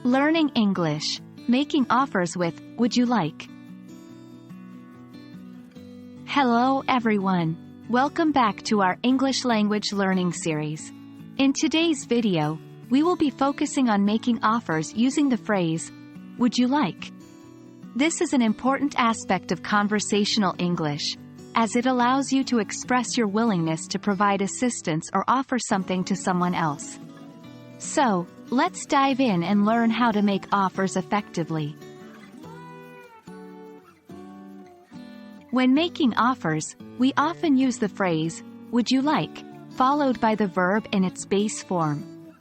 Learning English. Making offers with, would you like? Hello everyone. Welcome back to our English language learning series. In today's video, we will be focusing on making offers using the phrase, would you like? This is an important aspect of conversational English, as it allows you to express your willingness to provide assistance or offer something to someone else. So, let's dive in and learn how to make offers effectively. When making offers, we often use the phrase, would you like, followed by the verb in its base form.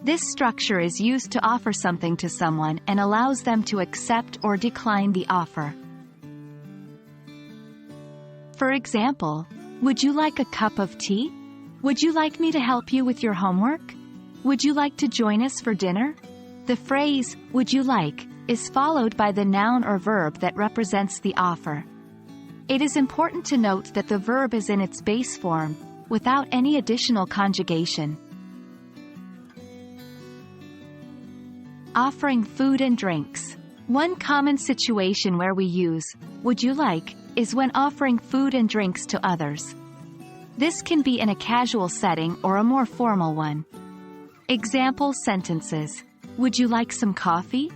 This structure is used to offer something to someone and allows them to accept or decline the offer. For example, would you like a cup of tea? Would you like me to help you with your homework? Would you like to join us for dinner? The phrase, would you like, is followed by the noun or verb that represents the offer. It is important to note that the verb is in its base form, without any additional conjugation. Offering food and drinks. One common situation where we use, would you like, is when offering food and drinks to others. This can be in a casual setting or a more formal one. Example sentences. Would you like some coffee?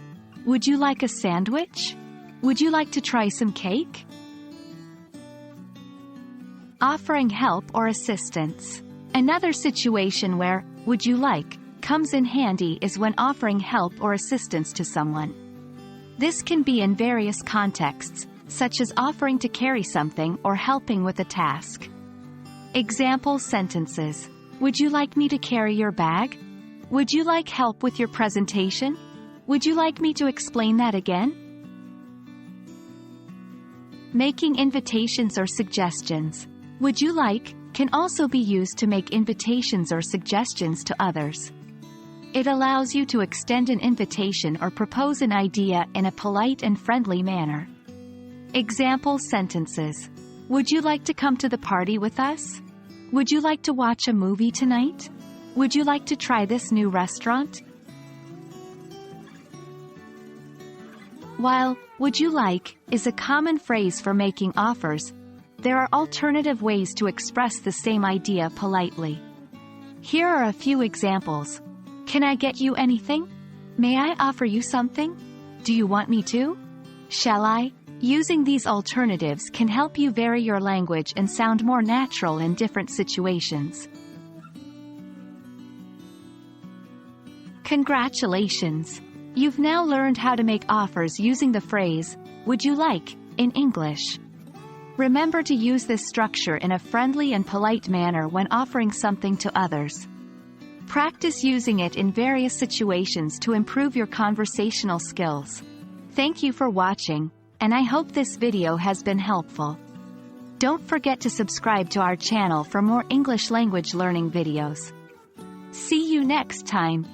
Would you like a sandwich? Would you like to try some cake? Offering help or assistance. Another situation where, would you like, comes in handy is when offering help or assistance to someone. This can be in various contexts, such as offering to carry something or helping with a task. Example sentences. Would you like me to carry your bag? Would you like help with your presentation? Would you like me to explain that again? Making invitations or suggestions. Would you like can also be used to make invitations or suggestions to others. It allows you to extend an invitation or propose an idea in a polite and friendly manner. Example sentences. Would you like to come to the party with us? Would you like to watch a movie tonight? Would you like to try this new restaurant? While, would you like, is a common phrase for making offers, there are alternative ways to express the same idea politely. Here are a few examples. Can I get you anything? May I offer you something? Do you want me to? Shall I? Using these alternatives can help you vary your language and sound more natural in different situations. Congratulations! You've now learned how to make offers using the phrase, would you like, in English. Remember to use this structure in a friendly and polite manner when offering something to others. Practice using it in various situations to improve your conversational skills. Thank you for watching, and I hope this video has been helpful. Don't forget to subscribe to our channel for more English language learning videos. See you next time.